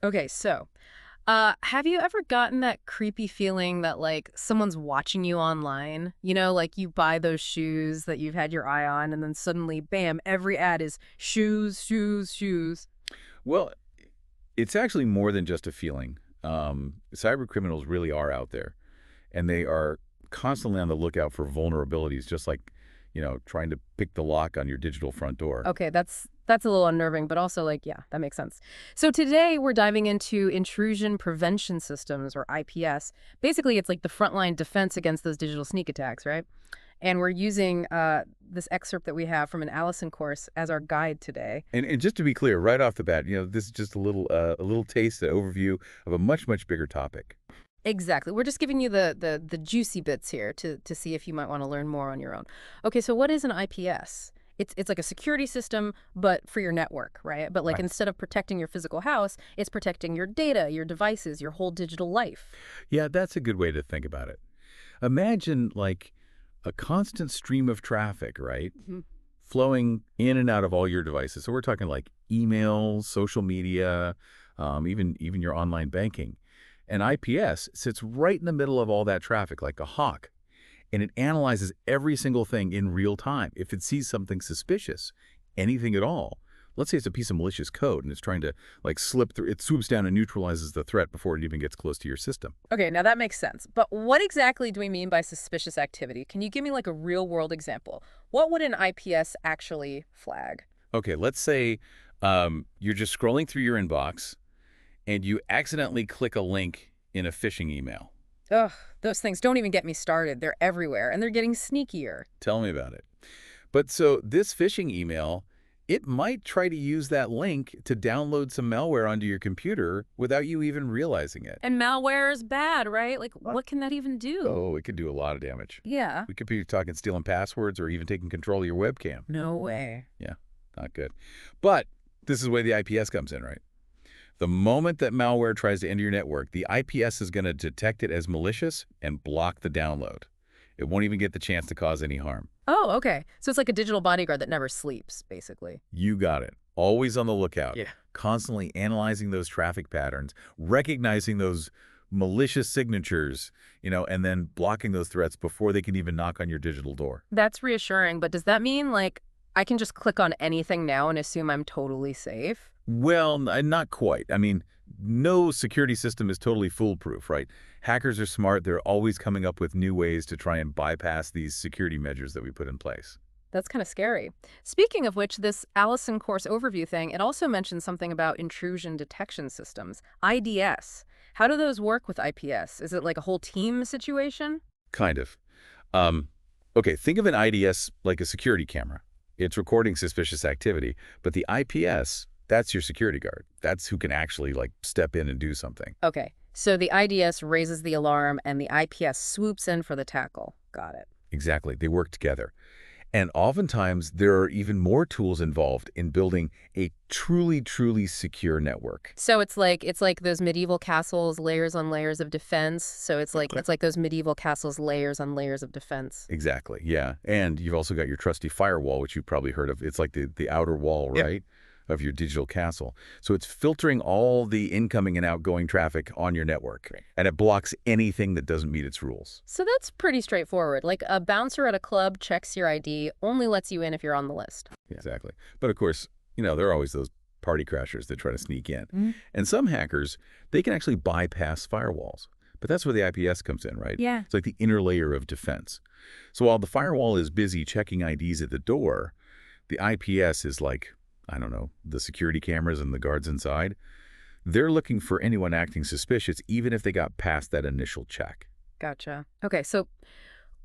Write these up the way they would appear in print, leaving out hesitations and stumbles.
Okay, so have you ever gotten that creepy feeling that like someone's watching you online? You know, like you buy those shoes that you've had your eye on, and then suddenly, bam, every ad is shoes, shoes, shoes. Well, it's actually more than just a feeling. Cyber criminals really are out there, and they are constantly on the lookout for vulnerabilities, just like, trying to pick the lock on your digital front door. Okay, that's a little unnerving, but also like, yeah, that makes sense. So today we're diving into intrusion prevention systems or IPS. Basically, it's like the frontline defense against those digital sneak attacks, right? And we're using this excerpt that we have from an Allison course as our guide today. And just to be clear, right off the bat, this is just a little taste, an overview of a much, much bigger topic. Exactly. We're just giving you the juicy bits here to see if you might want to learn more on your own. Okay, so what is an IPS? It's like a security system, but for your network, right? But like Right. instead of protecting your physical house, it's protecting your data, your devices, your whole digital life. Yeah, that's a good way to think about it. Imagine like a constant stream of traffic, right? Mhm. Flowing in and out of all your devices. So we're talking like email, social media, even your online banking. And IPS sits right in the middle of all that traffic like a hawk, and it analyzes every single thing in real time. If it sees something suspicious, anything at all, let's say it's a piece of malicious code and it's trying to like slip through, it swoops down and neutralizes the threat before it even gets close to your system. Okay, now that makes sense. But what exactly do we mean by suspicious activity? Can you give me like a real world example? What would an IPS actually flag? Okay, let's say you're just scrolling through your inbox and you accidentally click a link in a phishing email. Ugh, those things don't even get me started. They're everywhere and they're getting sneakier. Tell me about it. But so this phishing email, it might try to use that link to download some malware onto your computer without you even realizing it. And malware is bad, right? Like, what can that even do? Oh, it could do a lot of damage. Yeah. We could be talking stealing passwords or even taking control of your webcam. No way. Yeah, not good. But this is where the IPS comes in, right? The moment that malware tries to enter your network, the IPS is going to detect it as malicious and block the download. It won't even get the chance to cause any harm. Oh, okay. So it's like a digital bodyguard that never sleeps, basically. You got it. Always on the lookout. Yeah. Constantly analyzing those traffic patterns, recognizing those malicious signatures, and then blocking those threats before they can even knock on your digital door. That's reassuring, but does that mean like I can just click on anything now and assume I'm totally safe? Well, not quite. I mean, no security system is totally foolproof, right? Hackers are smart. They're always coming up with new ways to try and bypass these security measures that we put in place. That's kind of scary. Speaking of which, this Allison course overview thing, it also mentions something about intrusion detection systems, IDS. How do those work with IPS? Is it like a whole team situation? Kind of. Um, okay, think of an IDS like a security camera. It's recording suspicious activity, but the IPS, that's your security guard. That's who can actually like step in and do something. Okay, so the IDS raises the alarm and the IPS swoops in for the tackle. Got it. Exactly. They work together. And oftentimes, there are even more tools involved in building a truly, truly secure network. So it's like those medieval castles, layers on layers of defense. So it's like those medieval castles, layers on layers of defense. Exactly, yeah. And you've also got your trusty firewall, which you've probably heard of. It's like the outer wall, Yeah. right, of your digital castle. So it's filtering all the incoming and outgoing traffic on your network. Great. And it blocks anything that doesn't meet its rules. So that's pretty straightforward. Like a bouncer at a club checks your ID, only lets you in if you're on the list. Exactly. But of course, there are always those party crashers that try to sneak in. Mhm. And some hackers, they can actually bypass firewalls. But that's where the IPS comes in, right? Yeah. It's like the inner layer of defense. So while the firewall is busy checking IDs at the door, the IPS is like, I don't know, the security cameras and the guards inside. They're looking for anyone acting suspicious, even if they got past that initial check. Gotcha. Okay, so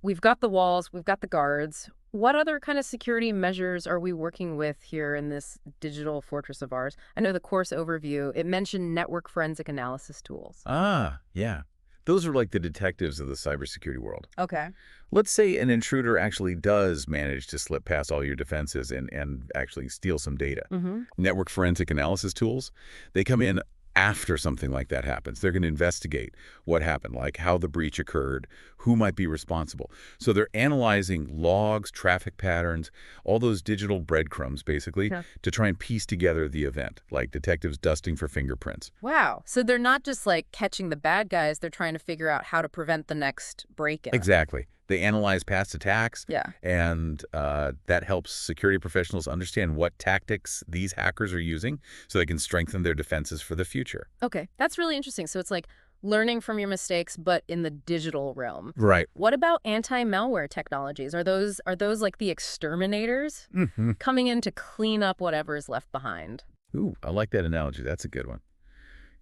we've got the walls, we've got the guards. What other kind of security measures are we working with here in this digital fortress of ours? I know the course overview, it mentioned network forensic analysis tools. Ah, yeah. Those are like the detectives of the cybersecurity world. Okay. Let's say an intruder actually does manage to slip past all your defenses and actually steal some data. Mm-hmm. Network forensic analysis tools, they come in after something like that happens. They're going to investigate what happened, like how the breach occurred, who might be responsible. So they're analyzing logs, traffic patterns, all those digital breadcrumbs, basically, Yeah. to try and piece together the event, like detectives dusting for fingerprints. Wow. So they're not just like catching the bad guys, they're trying to figure out how to prevent the next break-in. Exactly. They analyze past attacks, Yeah. and that helps security professionals understand what tactics these hackers are using so they can strengthen their defenses for the future. Okay. That's really interesting. So it's like learning from your mistakes, but in the digital realm. Right. What about anti-malware technologies? Are those like the exterminators Mm-hmm. coming in to clean up whatever is left behind? Ooh, I like that analogy. That's a good one.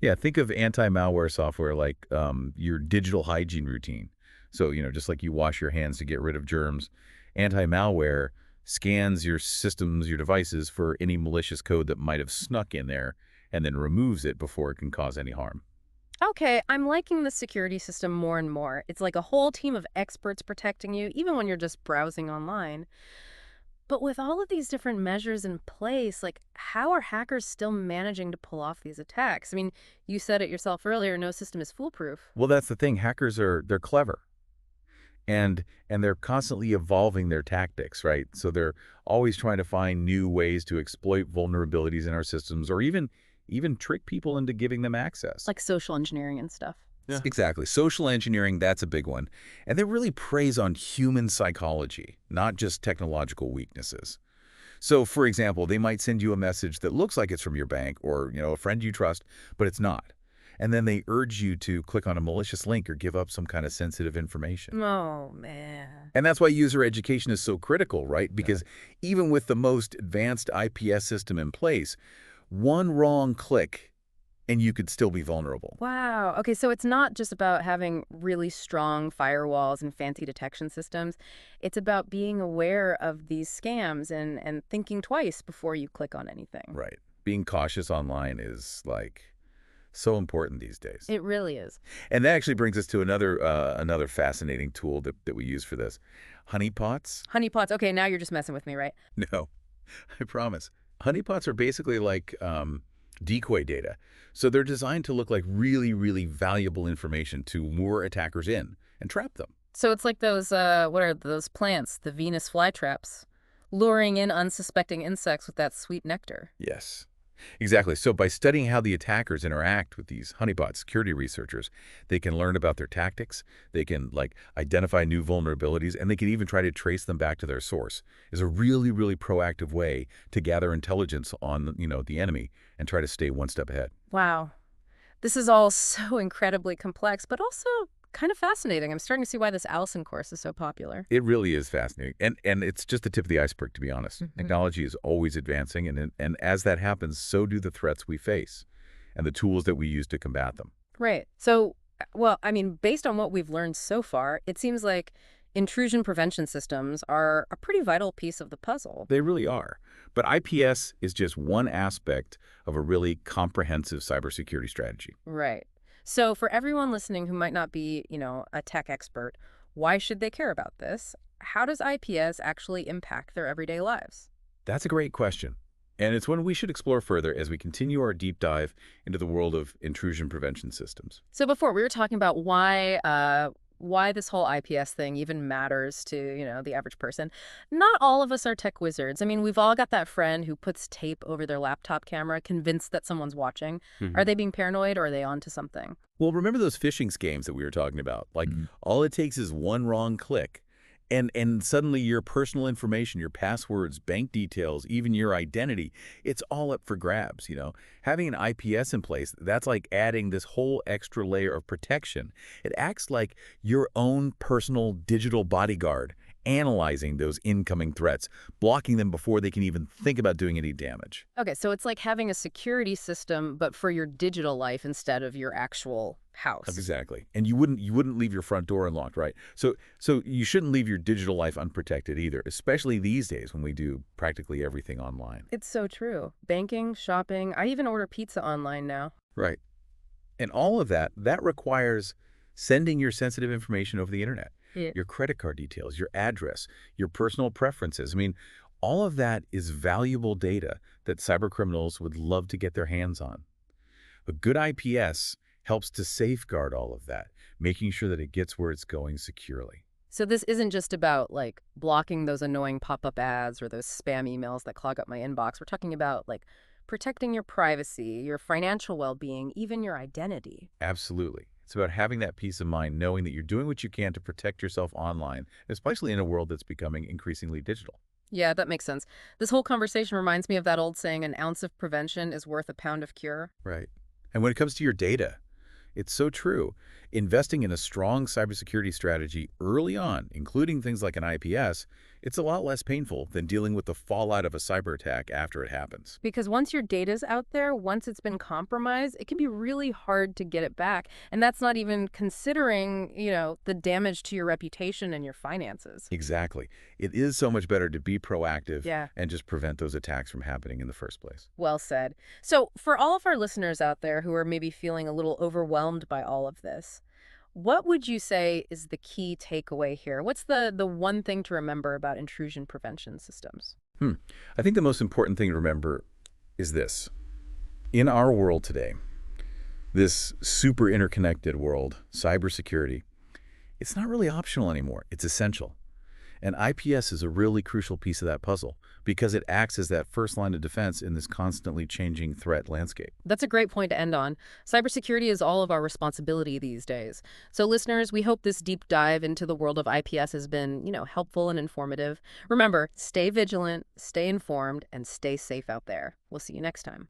Yeah, think of anti-malware software like your digital hygiene routine. So, just like you wash your hands to get rid of germs, anti-malware scans your systems, your devices for any malicious code that might have snuck in there and then removes it before it can cause any harm. Okay, I'm liking the security system more and more. It's like a whole team of experts protecting you, even when you're just browsing online. But with all of these different measures in place, like how are hackers still managing to pull off these attacks? I mean, you said it yourself earlier, no system is foolproof. Well, that's the thing. Hackers they're clever. And they're constantly evolving their tactics, right? So they're always trying to find new ways to exploit vulnerabilities in our systems or even trick people into giving them access. Like social engineering and stuff. Yeah. Exactly. Social engineering, that's a big one. And they really preys on human psychology, not just technological weaknesses. So, for example, they might send you a message that looks like it's from your bank or, a friend you trust, but it's not. And then they urge you to click on a malicious link or give up some kind of sensitive information. Oh, man. And that's why user education is so critical, right? Because even with the most advanced IPS system in place, one wrong click and you could still be vulnerable. Wow. Okay, so it's not just about having really strong firewalls and fancy detection systems. It's about being aware of these scams and thinking twice before you click on anything. Right. Being cautious online is like so important these days. It really is. And that actually brings us to another fascinating tool that we use for this. Honeypots? Honeypots. Okay, now you're just messing with me, right? No, I promise. Honeypots are basically like decoy data. So they're designed to look like really, really valuable information to lure attackers in and trap them. So it's like those, what are those plants, the Venus flytraps, luring in unsuspecting insects with that sweet nectar. Yes, exactly. So by studying how the attackers interact with these honeypot security researchers, they can learn about their tactics, they can identify new vulnerabilities, and they can even try to trace them back to their source. Is a really, really proactive way to gather intelligence on, the enemy and try to stay one step ahead. Wow. This is all so incredibly complex, but also kind of fascinating. I'm starting to see why this Allison course is so popular. It really is fascinating. And it's just the tip of the iceberg, to be honest. Technology is always advancing, and as that happens, so do the threats we face and the tools that we use to combat them. Right. So, well, I mean, based on what we've learned so far, it seems like intrusion prevention systems are a pretty vital piece of the puzzle. They really are. But IPS is just one aspect of a really comprehensive cybersecurity strategy. Right. So for everyone listening who might not be, a tech expert, why should they care about this? How does IPS actually impact their everyday lives? That's a great question. And it's one we should explore further as we continue our deep dive into the world of intrusion prevention systems. So before we were talking about why this whole IPS thing even matters to, the average person. Not all of us are tech wizards. I mean, we've all got that friend who puts tape over their laptop camera, convinced that someone's watching. Are they being paranoid or are they onto something? Well, remember those phishing scams that we were talking about? All it takes is one wrong click, and suddenly your personal information, your passwords, bank details, even your identity, it's all up for grabs, Having an IPS in place, that's like adding this whole extra layer of protection. It acts like your own personal digital bodyguard, analyzing those incoming threats, blocking them before they can even think about doing any damage. Okay, so it's like having a security system, but for your digital life instead of your actual house. Exactly. And you wouldn't leave your front door unlocked, right? So you shouldn't leave your digital life unprotected either, especially these days when we do practically everything online. It's so true. Banking, shopping, I even order pizza online now. Right. And all of that requires sending your sensitive information over the internet. Yeah. Your credit card details, your address, your personal preferences. I mean, all of that is valuable data that cybercriminals would love to get their hands on. A good IPS helps to safeguard all of that, making sure that it gets where it's going securely. So this isn't just about like blocking those annoying pop-up ads or those spam emails that clog up my inbox. We're talking about like protecting your privacy, your financial well-being, even your identity. Absolutely. It's about having that peace of mind, knowing that you're doing what you can to protect yourself online, especially in a world that's becoming increasingly digital. Yeah, that makes sense. This whole conversation reminds me of that old saying, an ounce of prevention is worth a pound of cure. Right. And when it comes to your data, it's so true. Investing in a strong cybersecurity strategy early on, including things like an IPS, it's a lot less painful than dealing with the fallout of a cyber attack after it happens. Because once your data's out there, once it's been compromised, it can be really hard to get it back. And that's not even considering, the damage to your reputation and your finances. Exactly. It is so much better to be proactive Yeah. and just prevent those attacks from happening in the first place. Well said. So, for all of our listeners out there who are maybe feeling a little overwhelmed by all of this, what would you say is the key takeaway here? What's the one thing to remember about intrusion prevention systems? Hmm. I think the most important thing to remember is this. In our world today, this super interconnected world, cybersecurity, it's not really optional anymore. It's essential. And IPS is a really crucial piece of that puzzle because it acts as that first line of defense in this constantly changing threat landscape. That's a great point to end on. Cybersecurity is all of our responsibility these days. So, listeners, we hope this deep dive into the world of IPS has been, helpful and informative. Remember, stay vigilant, stay informed, and stay safe out there. We'll see you next time.